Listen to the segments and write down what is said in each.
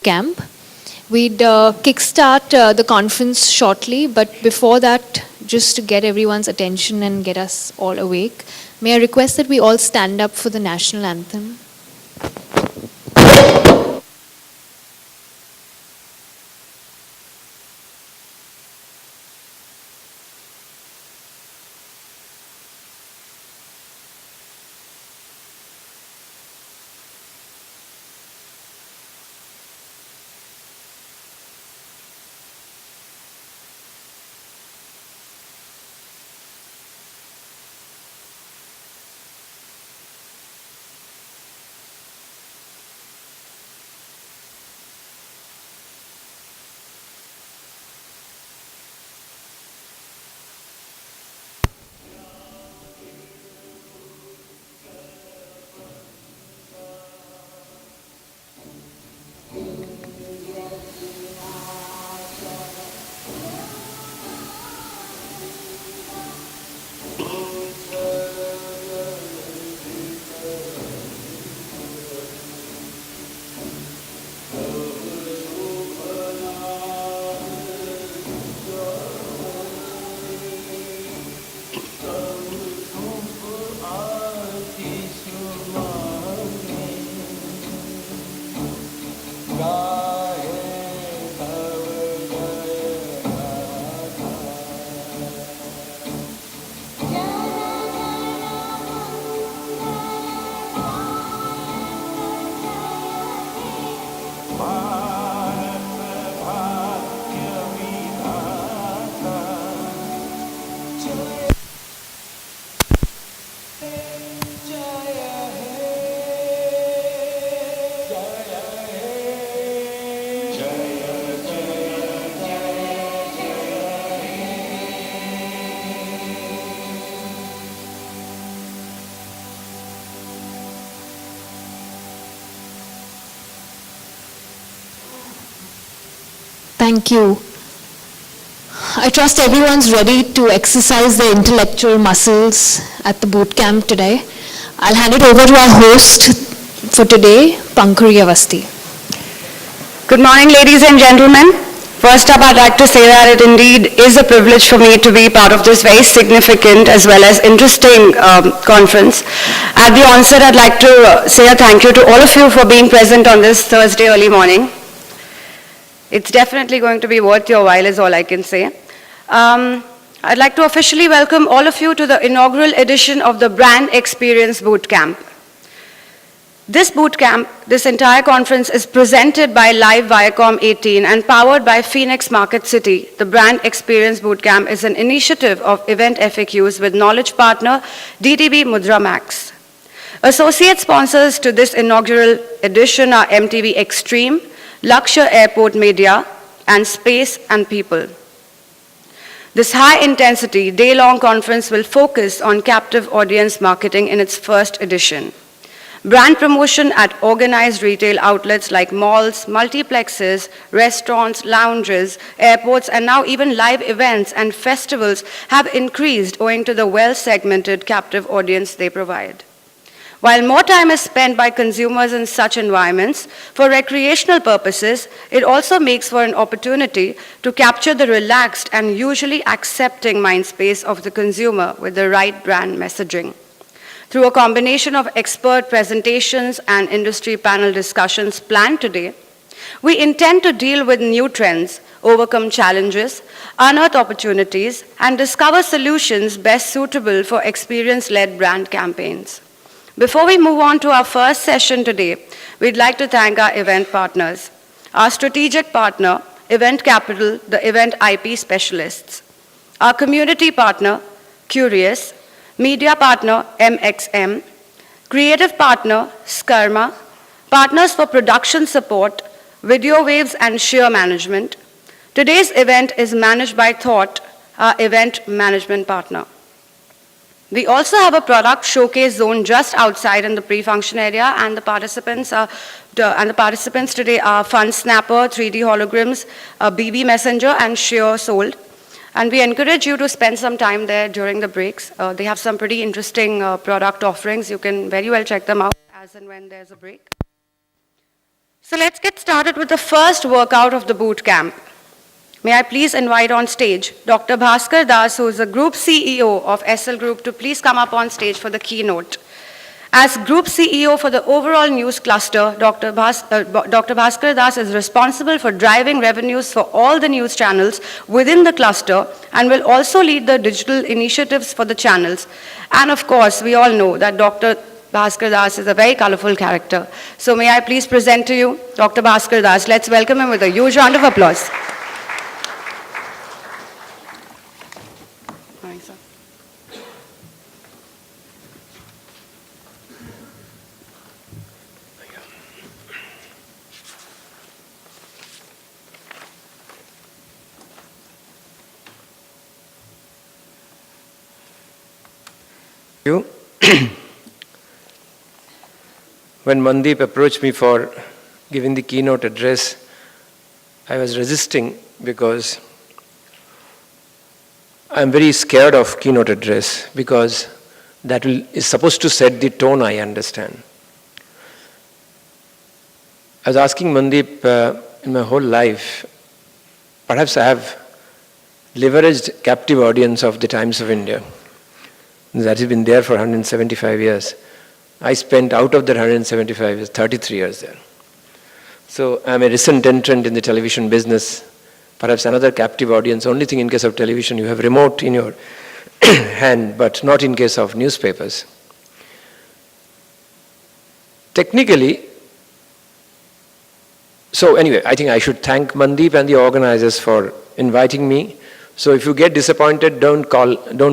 camp. We'd kickstart the conference shortly, but before that, just to get everyone's attention and get us all awake, may I request that we all stand up for the national anthem? Thank you. I trust everyone's ready to exercise their intellectual muscles at the boot camp today. I'll hand it over to our host for today, Pankuri Avasti. Good morning, ladies and gentlemen. First up, I'd like to say that it indeed is a privilege for me to be part of this very significant as well as interesting conference. At the onset, I'd like to say a thank you to all of you for being present on this Thursday early morning. It's definitely going to be worth your while is all I can say. I'd like to officially welcome all of you to the inaugural edition of the Brand Experience Bootcamp. This bootcamp, this entire conference is presented by Live Viacom 18 and powered by Phoenix Market City. The Brand Experience Bootcamp is an initiative of Event FAQs with knowledge partner DTB Mudra Max. Associate sponsors to this inaugural edition are MTV Extreme, Lakshya Airport Media, and Space and People. This high-intensity, day-long conference will focus on captive audience marketing in its first edition. Brand promotion at organized retail outlets like malls, multiplexes, restaurants, lounges, airports, and now even live events and festivals have increased owing to the well-segmented captive audience they provide. While more time is spent by consumers in such environments for recreational purposes, it also makes for an opportunity to capture the relaxed and usually accepting mind space of the consumer with the right brand messaging. Through a combination of expert presentations and industry panel discussions planned today, we intend to deal with new trends, overcome challenges, unearth opportunities, and discover solutions best suitable for experience-led brand campaigns. Before we move on to our first session today, we'd like to thank our event partners. Our strategic partner, Event Capital, the event IP specialists. Our community partner, Curious. Media partner, MXM. Creative partner, Skarma. Partners for production support, Video Waves and Sheer Management. Today's event is managed by Thought, our event management partner. We also have a product showcase zone just outside in the pre-function area, and the participants today are Fun Snapper, 3D Holograms, BB Messenger, and Sheer Sold. And we encourage you to spend some time there during the breaks. They have some pretty interesting product offerings. You can very well check them out as and when there's a break. So let's get started with the first workout of the boot camp. May I please invite on stage Dr. Bhaskar Das, who is the Group CEO of SL Group, to please come up on stage for the keynote. As Group CEO for the overall news cluster, Dr. Bhaskar Das is responsible for driving revenues for all the news channels within the cluster and will also lead the digital initiatives for the channels. And of course, we all know that Dr. Bhaskar Das is a very colorful character. So may I please present to you Dr. Bhaskar Das. Let's welcome him with a huge round of applause. You. When Mandeep approached me for giving the keynote address, I was resisting because I'm very scared of keynote address because that is supposed to set the tone, I understand. I was asking Mandeep in my whole life, perhaps I have leveraged captive audience of the Times of India. That has been there for 175 years. I spent out of that 175 years, 33 years there. So I'm a recent entrant in the television business, perhaps another captive audience. Only thing in case of television, you have remote in your hand, but not in case of newspapers. Technically, so anyway, I think I should thank Mandeep and the organizers for inviting me. So if you get disappointed, don't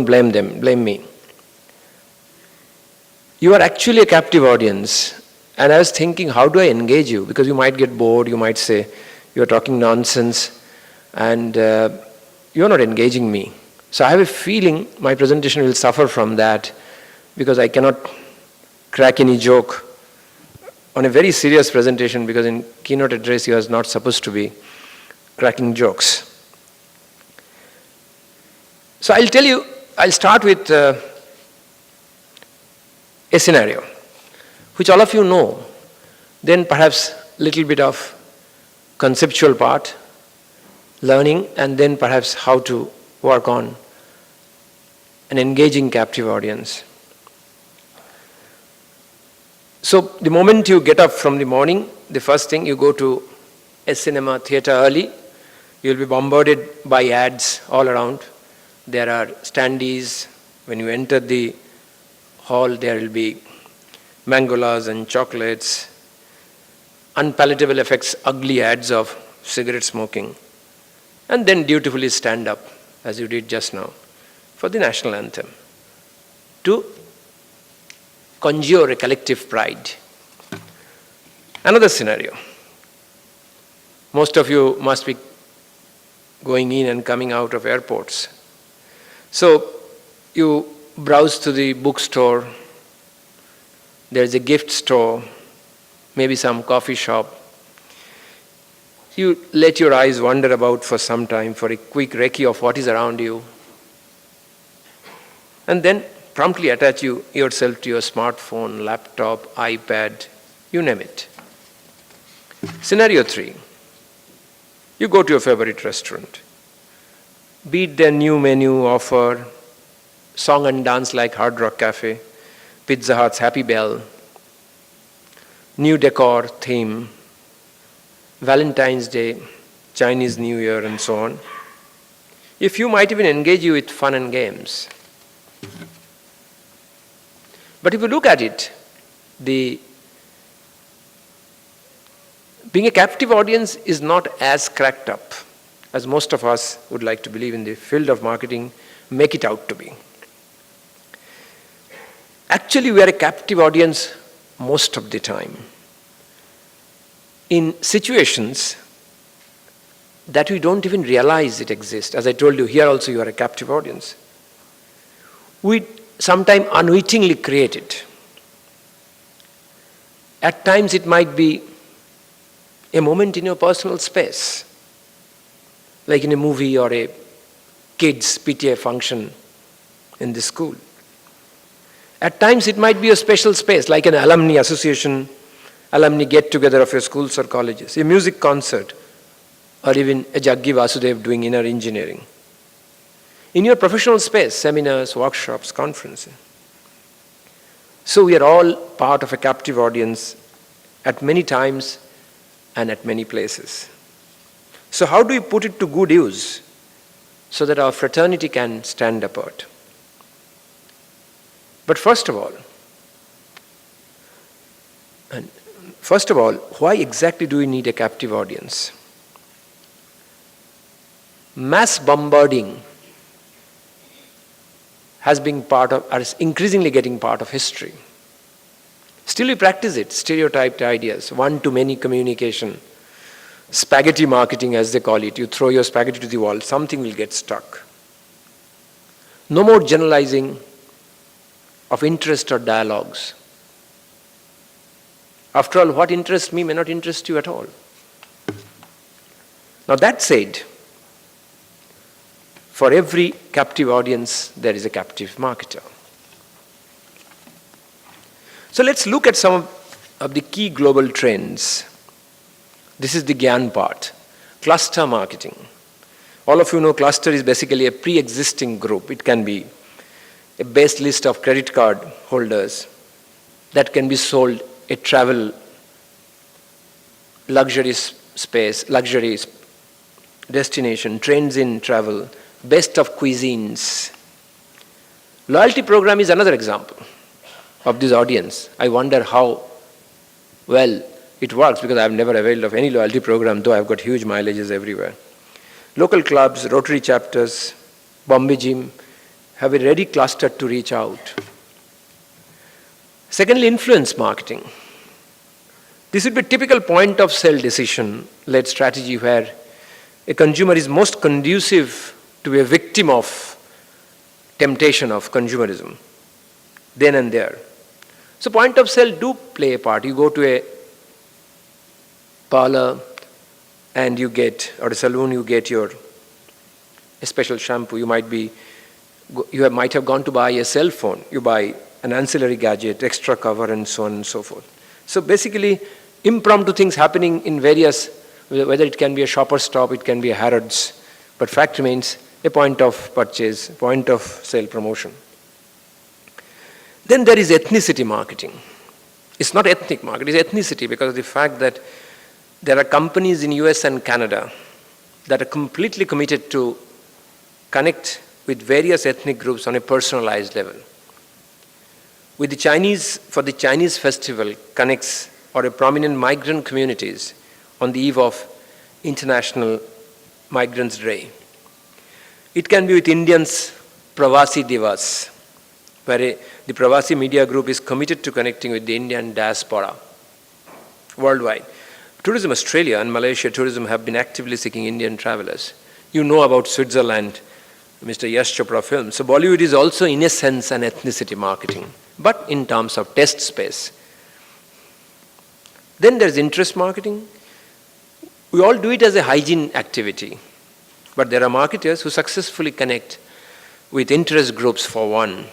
blame them, blame me. You are actually a captive audience. And I was thinking, how do I engage you? Because you might get bored, you might say, you're talking nonsense, and you're not engaging me. So I have a feeling my presentation will suffer from that because I cannot crack any joke on a very serious presentation, because in keynote address you are not supposed to be cracking jokes. So I'll start with a scenario, which all of you know, then perhaps a little bit of conceptual part, learning, and then perhaps how to work on an engaging captive audience. So the moment you get up from the morning, the first thing you go to a cinema theater early, you'll be bombarded by ads all around. There are standees. When you enter the hall, there will be mangolas and chocolates, unpalatable effects, ugly ads of cigarette smoking, and then dutifully stand up, as you did just now, for the national anthem, to conjure a collective pride. Another scenario. Most of you must be going in and coming out of airports. So you browse to the bookstore, there's a gift store, maybe some coffee shop. You let your eyes wander about for some time for a quick recce of what is around you, and then promptly attach yourself to your smartphone, laptop, iPad, you name it. Scenario 3. You go to your favorite restaurant. Beat their new menu offer, song and dance like Hard Rock Cafe, Pizza Hut's Happy Bell, new decor theme, Valentine's Day, Chinese New Year, and so on. A few might even engage you with fun and games. But if you look at it, being a captive audience is not as cracked up as most of us would like to believe in the field of marketing make it out to be. Actually, we are a captive audience most of the time in situations that we don't even realize it exists. As I told you, here also you are a captive audience. We sometimes unwittingly create it. At times it might be a moment in your personal space, like in a movie or a kids' PTA function in the school. At times it might be a special space, like an alumni association alumni get-together of your schools or colleges, a music concert, or even a Jaggi Vasudev doing inner engineering. In your professional space, seminars, workshops, conferences. So we are all part of a captive audience at many times and at many places. So how do we put it to good use so that our fraternity can stand apart? But first of all, why exactly do we need a captive audience? Mass bombarding has been part of, or is increasingly getting part of history. Still we practice it, stereotyped ideas, one-to-many communication, spaghetti marketing as they call it. You throw your spaghetti to the wall, something will get stuck. No more generalizing of interest or dialogues. After all, what interests me may not interest you at all. Now that said, for every captive audience, there is a captive marketer. So let's look at some of the key global trends. This is the Gyan part. Cluster marketing. All of you know cluster is basically a pre-existing group. It can be a base list of credit card holders that can be sold a travel luxury space, luxury destination, trends in travel, best of cuisines. Loyalty program is another example of this audience. I wonder how well it works because I've never availed of any loyalty program, though I've got huge mileages everywhere. Local clubs, Rotary chapters, Bombay Gym have a ready cluster to reach out. Secondly, influence marketing. This would be a typical point of sale decision-led strategy where a consumer is most conducive to be a victim of temptation of consumerism, then and there. So point of sale do play a part. You go to a parlor and you get, or a salon, you get a special shampoo. You might have gone to buy a cell phone. You buy an ancillary gadget, extra cover, and so on and so forth. So basically, impromptu things happening in various, whether it can be a shopper's stop, it can be a Harrods, but fact remains a point of purchase, point of sale promotion. Then there is ethnicity marketing. It's not ethnic marketing, it's ethnicity because of the fact that there are companies in US and Canada that are completely committed to connect with various ethnic groups on a personalized level. With the Chinese, for the Chinese festival connects or a prominent migrant communities on the eve of International Migrants' Day. It can be with Indians, Pravasi Divas, where the Pravasi Media Group is committed to connecting with the Indian diaspora worldwide. Tourism Australia and Malaysia Tourism have been actively seeking Indian travelers. You know about Switzerland, Mr. Yash Chopra film. So Bollywood is also in a sense an ethnicity marketing, but in terms of test space. Then there's interest marketing. We all do it as a hygiene activity, but there are marketers who successfully connect with interest groups for one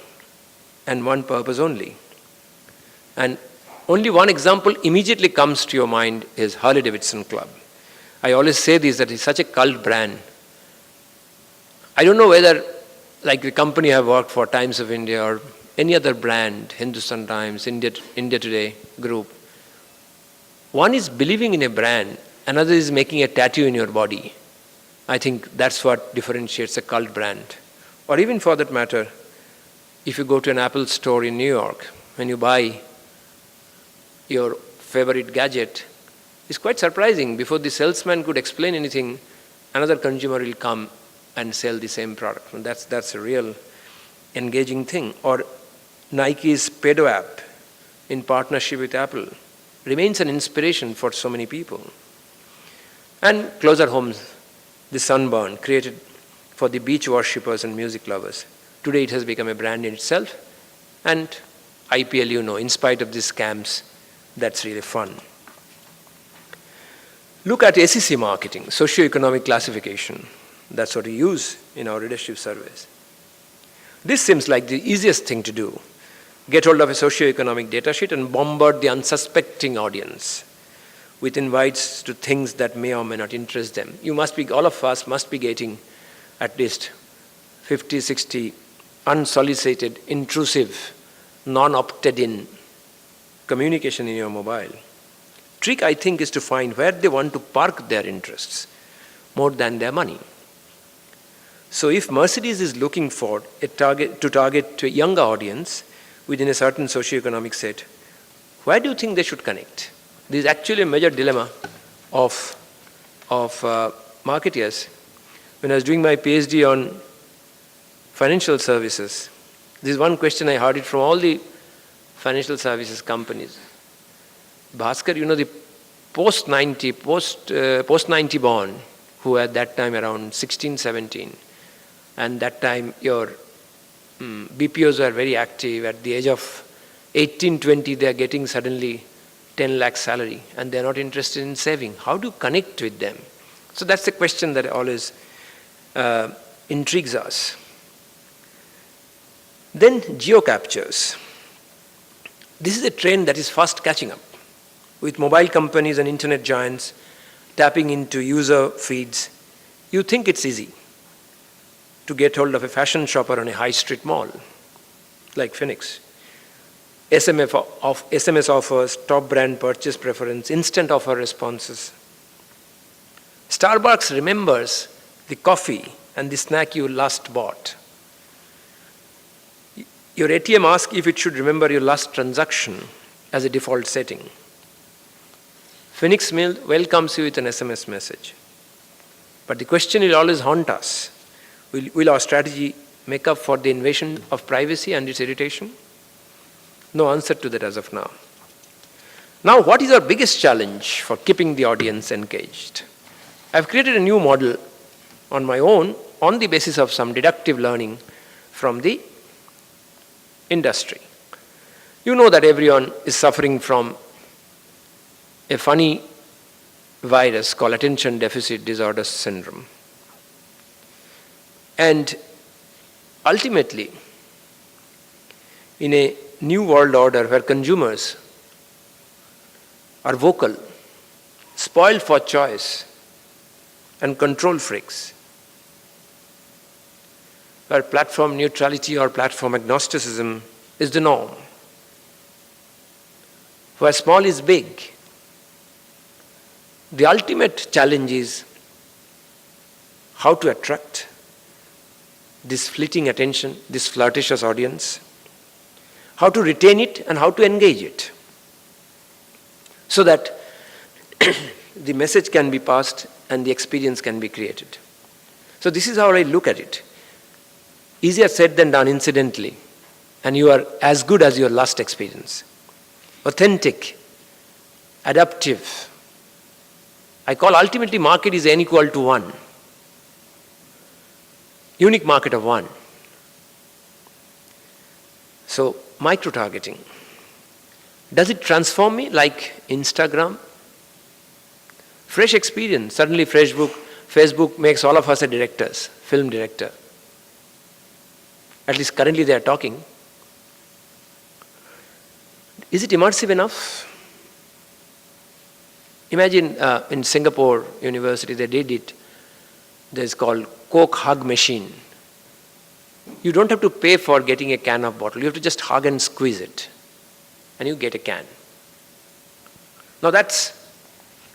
and one purpose only. And only one example immediately comes to your mind is Harley-Davidson Club. I always say this, that it's such a cult brand. I don't know whether, like the company I've worked for, Times of India, or any other brand, Hindustan Times, India Today group, one is believing in a brand, another is making a tattoo in your body. I think that's what differentiates a cult brand. Or even for that matter, if you go to an Apple store in New York, when you buy your favorite gadget, it's quite surprising. Before the salesman could explain anything, another consumer will come and sell the same product. And that's a real engaging thing. Or Nike's Pedo app in partnership with Apple remains an inspiration for so many people. And closer homes, the Sunburn, created for the beach worshippers and music lovers. Today it has become a brand in itself. And IPL, you know, in spite of these scams, that's really fun. Look at SEC marketing, socioeconomic classification. That's what we use in our leadership surveys. This seems like the easiest thing to do. get hold of a socio-economic data sheet and bombard the unsuspecting audience with invites to things that may or may not interest them. All of us must be getting at least 50, 60 unsolicited, intrusive, non-opted-in communication in your mobile. Trick, I think, is to find where they want to park their interests more than their money. So if Mercedes is looking for to target a younger audience within a certain socioeconomic set, where do you think they should connect? This is actually a major dilemma of marketeers. When I was doing my PhD on financial services, this is one question I heard it from all the financial services companies. Bhaskar, the post-90 born, who at that time around 16, 17, and that time your BPOs were very active. At the age of 18, 20, they are getting suddenly 10 lakh salary and they are not interested in saving. How do you connect with them? So that's the question that always intrigues us. Then geo-captures. This is a trend that is fast catching up, with mobile companies and internet giants tapping into user feeds. You think it's easy to get hold of a fashion shopper on a high street mall like Phoenix. SMS offers, top brand purchase preference, instant offer responses. Starbucks remembers the coffee and the snack you last bought. Your ATM asks if it should remember your last transaction as a default setting. Phoenix Mill welcomes you with an SMS message. But the question will always haunt us. Will our strategy make up for the invasion of privacy and its irritation? No answer to that as of now. Now, what is our biggest challenge for keeping the audience engaged? I've created a new model on my own on the basis of some deductive learning from the industry. You know that everyone is suffering from a funny virus called attention deficit disorder syndrome. And ultimately, in a new world order where consumers are vocal, spoiled for choice, and control freaks, where platform neutrality or platform agnosticism is the norm, where small is big, the ultimate challenge is how to attract this fleeting attention, this flirtatious audience, how to retain it and how to engage it, so that the message can be passed and the experience can be created. So this is how I look at it. Easier said than done, incidentally, and you are as good as your last experience. Authentic, adaptive. I call ultimately market is n equal to 1. Unique market of 1. So, micro-targeting. Does it transform me like Instagram? Fresh experience. Suddenly Facebook makes all of us a directors, film director. At least currently they are talking. Is it immersive enough? Imagine in Singapore University they did it. There's called Coke hug machine. You don't have to pay for getting a can of bottle. You have to just hug and squeeze it. And you get a can. Now that's,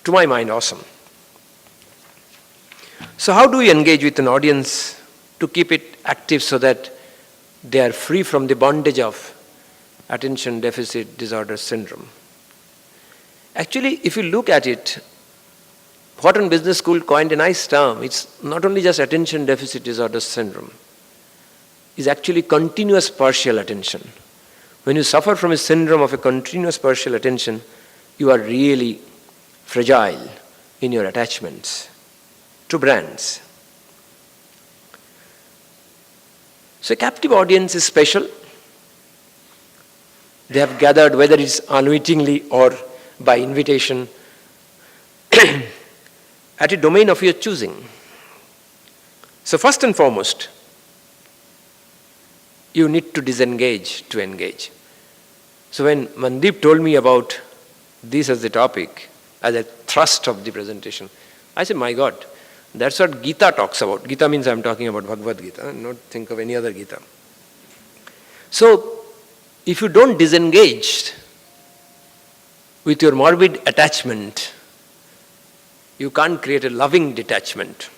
to my mind, awesome. So how do we engage with an audience to keep it active so that they are free from the bondage of attention deficit disorder syndrome? Actually, if you look at it, Wharton Business School coined a nice term. It's not only just attention deficit disorder syndrome. It's actually continuous partial attention. When you suffer from a syndrome of a continuous partial attention, you are really fragile in your attachments to brands. So a captive audience is special. They have gathered, whether it's unwittingly or by invitation, at a domain of your choosing. So first and foremost, you need to disengage to engage. So when Mandeep told me about this as the topic, as a thrust of the presentation, I said, my God, that's what Gita talks about. Gita means I'm talking about Bhagavad Gita, not think of any other Gita. So, if you don't disengage with your morbid attachment, you can't create a loving detachment.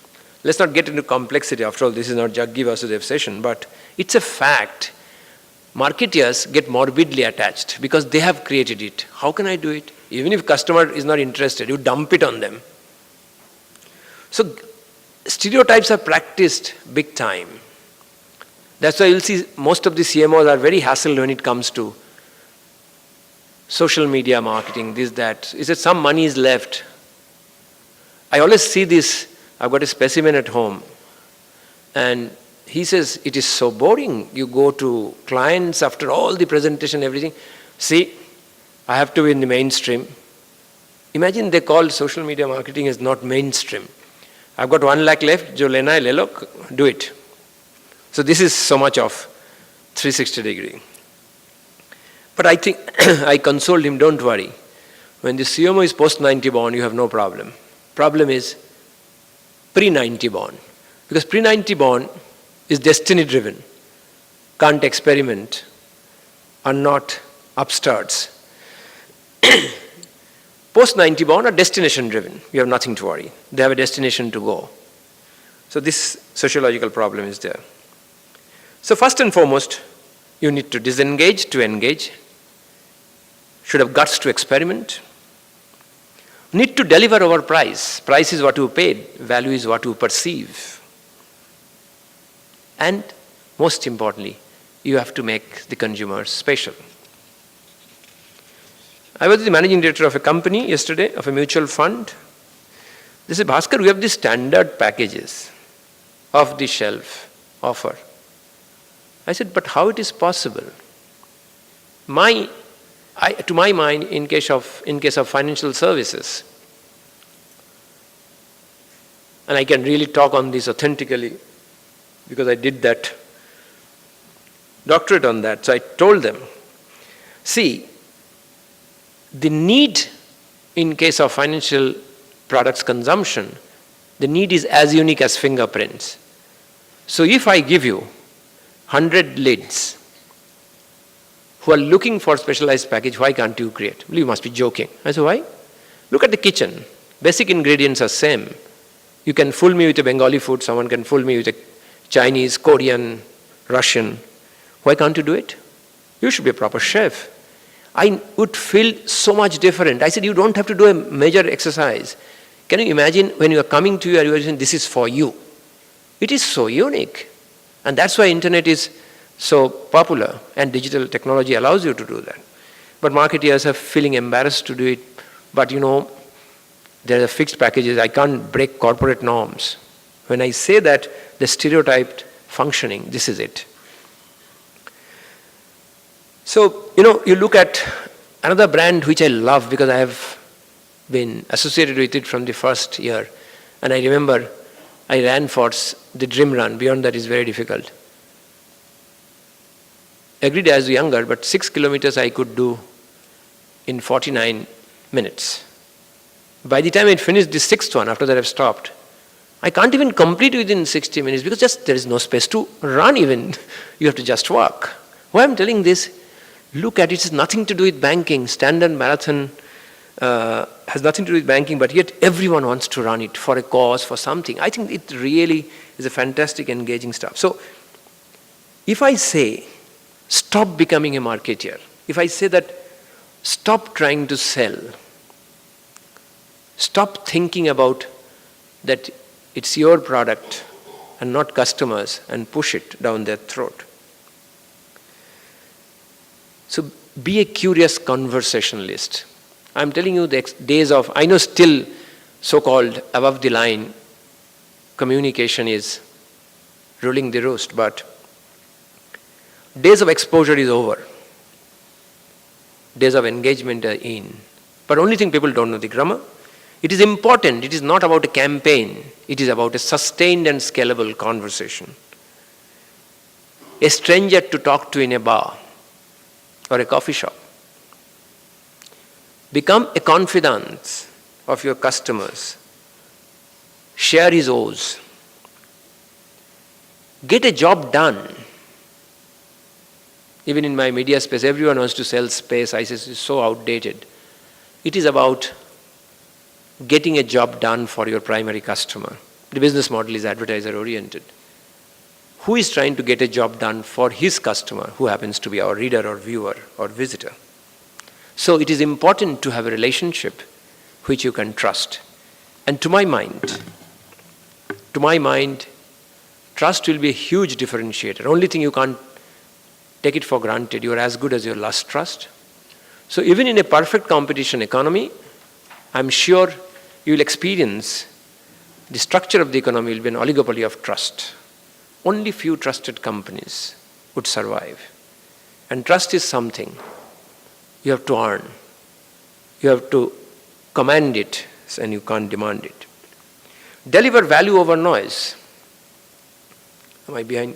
Let's not get into complexity. After all, this is not Jaggi Vasudev session, but it's a fact. Marketeers get morbidly attached because they have created it. How can I do it? Even if customer is not interested, you dump it on them. So stereotypes are practiced big time. That's why you'll see most of the CMOs are very hassled when it comes to social media marketing, this, that. Is that some money is left? I always see this. I've got a specimen at home. And he says, it is so boring. You go to clients after all the presentation, everything. See, I have to be in the mainstream. Imagine they call social media marketing as not mainstream. I've got 1 lakh left, jo lena hai le lo, do it. So this is so much of 360 degree. But I think, I consoled him, don't worry. When the CMO is post-90 born, you have no problem. Problem is pre-90 born. Because pre-90 born is destiny driven, can't experiment, are not upstarts. Post-90 born are destination driven. You have nothing to worry. They have a destination to go. So this sociological problem is there. So first and foremost, you need to disengage to engage. Should have guts to experiment. Need to deliver over price. Price is what you paid. Value is what you perceive. And most importantly, you have to make the consumer special. I was the managing director of a company yesterday, of a mutual fund. They said, Bhaskar, we have the standard packages, off the shelf offer. I said, but how it is possible? To my mind, in case of financial services, and I can really talk on this authentically because I did that doctorate on that. So I told them, see, the need in case of financial products consumption, the need is as unique as fingerprints. So if I give you 100 leads who are looking for specialized package, why can't you create? Well, you must be joking. I said, why? Look at the kitchen. Basic ingredients are same. You can fool me with a Bengali food, someone can fool me with a Chinese, Korean, Russian. Why can't you do it? You should be a proper chef. I would feel so much different. I said, you don't have to do a major exercise. Can you imagine when you are coming to you and you are saying, this is for you. It is so unique. And that's why internet is so popular and digital technology allows you to do that. But marketeers are feeling embarrassed to do it. But there are fixed packages. I can't break corporate norms. When I say that, the stereotyped functioning, this is it. So, you look at another brand which I love because I have been associated with it from the first year. And I remember I ran for the Dream Run. Beyond that is very difficult. Agreed as younger, but 6 kilometers I could do in 49 minutes. By the time I finished the 6th one, after that I've stopped, I can't even complete within 60 minutes because there is no space to run even. You have to just walk. Why I'm telling this? Look at it, it's nothing to do with banking. Standard marathon has nothing to do with banking, but yet everyone wants to run it for a cause, for something. I think it really is a fantastic, engaging stuff. So, if I say, stop becoming a marketeer, if I say that, stop trying to sell, stop thinking about that it's your product and not customers and push it down their throat. So be a curious conversationalist. I'm telling you the days of, I know still so-called above the line communication is ruling the roost, but days of exposure is over. Days of engagement are in. But only thing people don't know the grammar. It is important. It is not about a campaign. It is about a sustained and scalable conversation. A stranger to talk to in a bar or a coffee shop Become a confidant of your customers. Share his woes. Get a job done. Even in my media space, everyone wants to sell space. I say it's so outdated. It is about getting a job done for your primary customer. The business model is advertiser oriented. Who is trying to get a job done for his customer, who happens to be our reader or viewer or visitor? So it is important to have a relationship which you can trust. And to my mind, trust will be a huge differentiator. Only thing you can't take it for granted. You are as good as your last trust. So even in a perfect competition economy, I'm sure you will experience the structure of the economy will be an oligopoly of trust. Only few trusted companies would survive. And trust is something you have to earn. You have to command it, and you can't demand it. Deliver value over noise. Am I behind?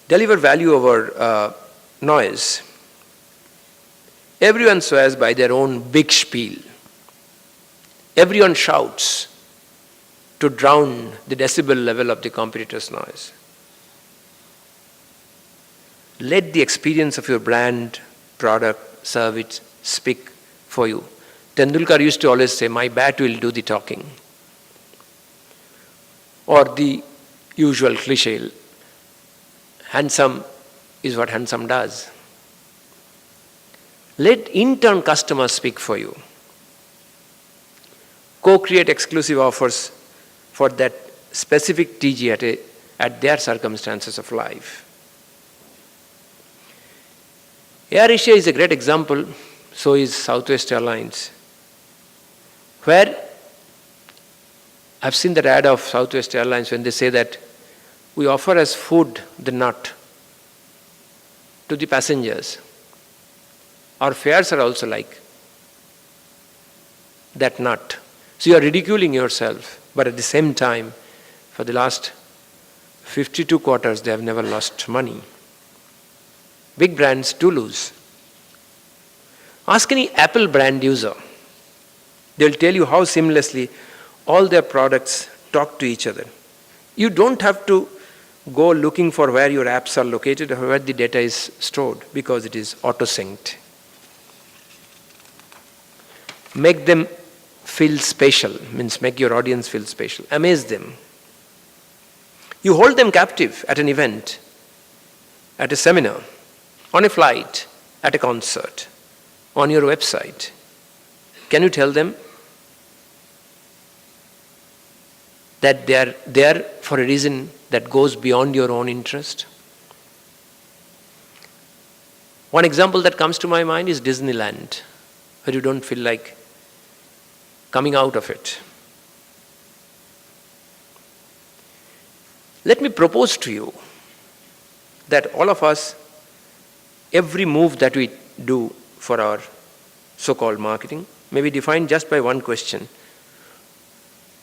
Deliver value over noise. Everyone swears by their own big spiel. Everyone shouts to drown the decibel level of the competitor's noise. Let the experience of your brand, product, service speak for you. Tendulkar used to always say, my bat will do the talking. Or the usual cliche, handsome is what handsome does. Let in-turn customers speak for you. Co-create exclusive offers for that specific TG at their circumstances of life. Air Asia is a great example, so is Southwest Airlines, where I've seen that ad of Southwest Airlines when they say that we offer as food the nut to the passengers. Our fares are also like that nut. So you are ridiculing yourself, but at the same time, for the last 52 quarters, they have never lost money. Big brands do lose. Ask any Apple brand user. They'll tell you how seamlessly all their products talk to each other. You don't have to go looking for where your apps are located or where the data is stored because it is auto-synced. Make them feel special, means make your audience feel special. Amaze them. You hold them captive at an event, at a seminar, on a flight, at a concert, on your website. Can you tell them that they are there for a reason that goes beyond your own interest? One example that comes to my mind is Disneyland, where you don't feel like coming out of it. Let me propose to you that all of us, every move that we do for our so-called marketing may be defined just by one question,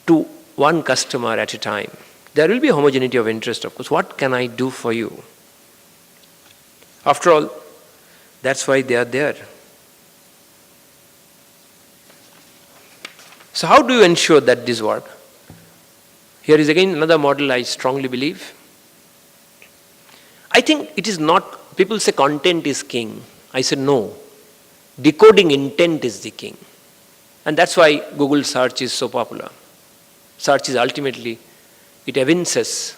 to one customer at a time. There will be homogeneity of interest, of course. What can I do for you? After all, that's why they are there. So how do you ensure that this works? Here is again another model I strongly believe. I think it is not, people say content is king. I say no. Decoding intent is the king. And that's why Google search is so popular. Search is ultimately, it evinces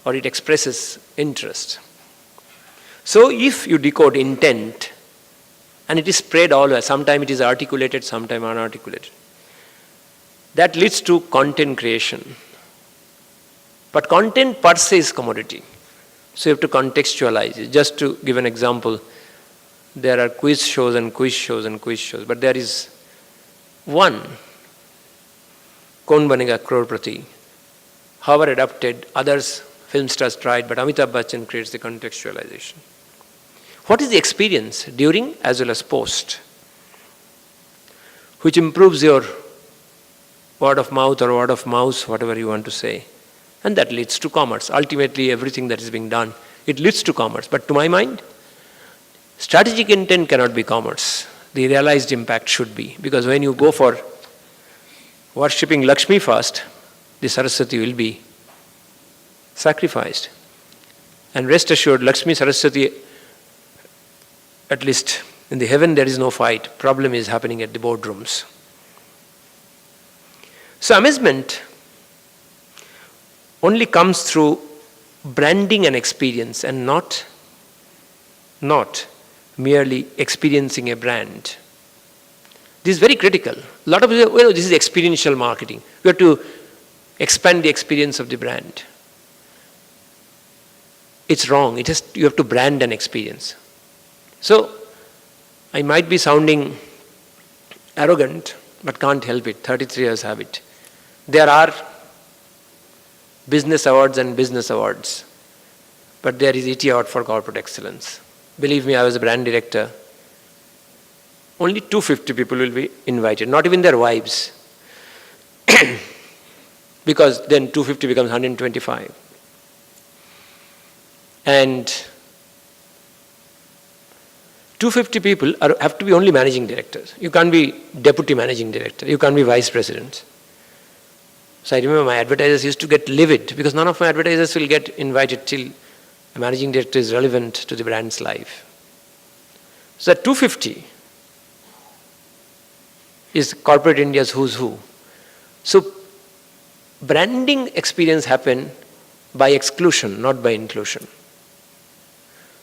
or it expresses interest. So if you decode intent, and it is spread all over, sometimes it is articulated, sometimes unarticulated, that leads to content creation. But content per se is commodity. So you have to contextualize it. Just to give an example, there are quiz shows and quiz shows and quiz shows, but there is one, Kaun Banega Crorepati, however adapted, others, film stars tried, but Amitabh Bachchan creates the contextualization. What is the experience during as well as post, which improves your word of mouth or word of mouse, whatever you want to say. And that leads to commerce. Ultimately, everything that is being done, it leads to commerce. But to my mind, strategic intent cannot be commerce. the realized impact should be. Because when you go for worshipping Lakshmi first, the Saraswati will be sacrificed. And rest assured, Lakshmi Saraswati, at least in the heaven there is no fight. Problem is happening at the boardrooms. So amazement only comes through branding and experience, and not merely experiencing a brand. This is very critical. A lot of people, this is experiential marketing. You have to expand the experience of the brand. It's wrong. You have to brand an experience. So, I might be sounding arrogant, but can't help it. 33 years have it. There are business awards and business awards, but there is ET award for corporate excellence. Believe me, I was a brand director. Only 250 people will be invited, not even their wives. Because then 250 becomes 125. And 250 people have to be only managing directors. You can't be deputy managing director. You can't be vice president. So I remember my advertisers used to get livid because none of my advertisers will get invited till a managing director is relevant to the brand's life. So that 250 is corporate India's who's who. So branding experience happen by exclusion, not by inclusion.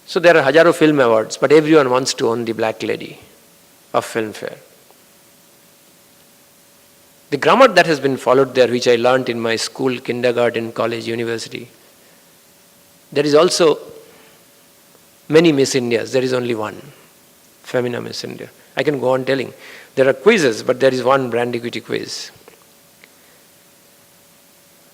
So there are Hajaro Film Awards, but everyone wants to own the Black Lady of Filmfare. The grammar that has been followed there, which I learnt in my school, kindergarten, college, university, there is also many Miss Indias. There is only one, Femina Miss India. I can go on telling. There are quizzes, but there is one brand equity quiz.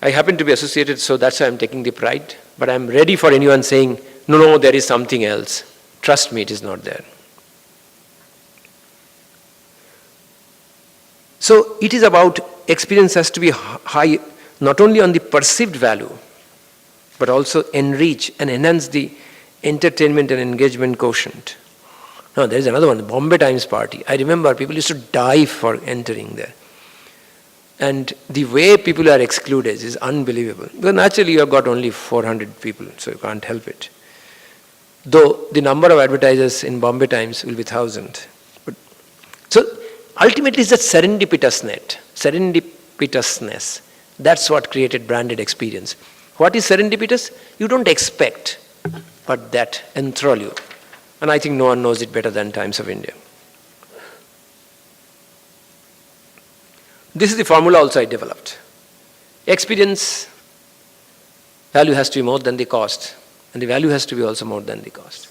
I happen to be associated, so that's why I'm taking the pride. But I'm ready for anyone saying, no, there is something else. Trust me, it is not there. So it is about experience has to be high, not only on the perceived value, but also enrich and enhance the entertainment and engagement quotient. Now there is another one, the Bombay Times Party. I remember people used to die for entering there. And the way people are excluded is unbelievable. Because naturally you have got only 400 people, so you can't help it. Though the number of advertisers in Bombay Times will be 1,000. So ultimately it's that serendipitousness. That's what created branded experience. What is serendipitous? You don't expect, but that enthrall you. And I think no one knows it better than Times of India. This is the formula also I developed. Experience value has to be more than the cost, and the value has to be also more than the cost.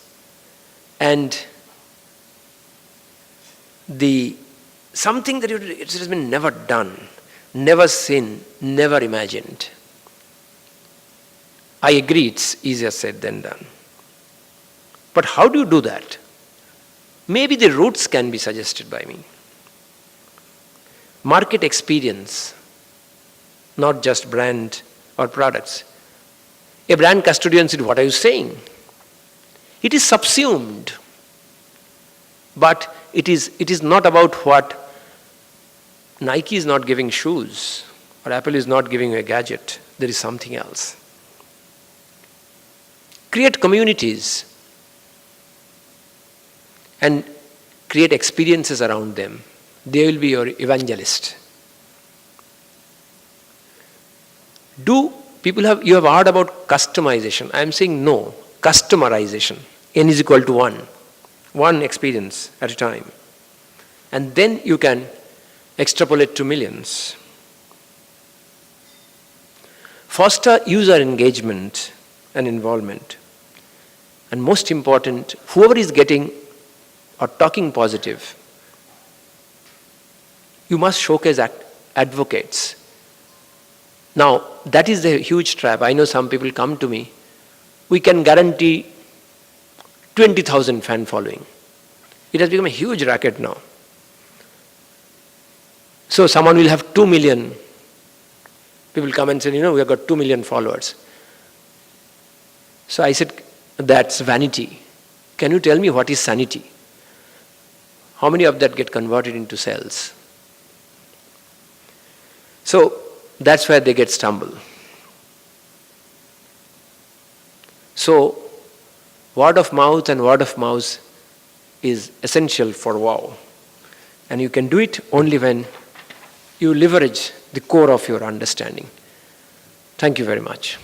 And something that it has been never done, never seen, never imagined. I agree it's easier said than done. But how do you do that? Maybe the routes can be suggested by me. Market experience, not just brand or products. A brand custodian said, what are you saying? It is subsumed. But it is not about what Nike is not giving shoes, or Apple is not giving a gadget. There is something else. Create communities and create experiences around them. They will be your evangelist. You have heard about customization. I am saying no, customerization. N is equal to 1. One experience at a time. And then you can extrapolate to millions. Foster user engagement and involvement. And most important, whoever is getting or talking positive, you must showcase advocates. Now, that is the huge trap. I know some people come to me. We can guarantee 20,000 fan following. It has become a huge racket now. So someone will have 2 million. People come and say, we have got 2 million followers. So I said, that's vanity. Can you tell me what is sanity? How many of that get converted into cells? So that's where they get stumbled. So word of mouth is essential for wow. And you can do it only when you leverage the core of your understanding. Thank you very much.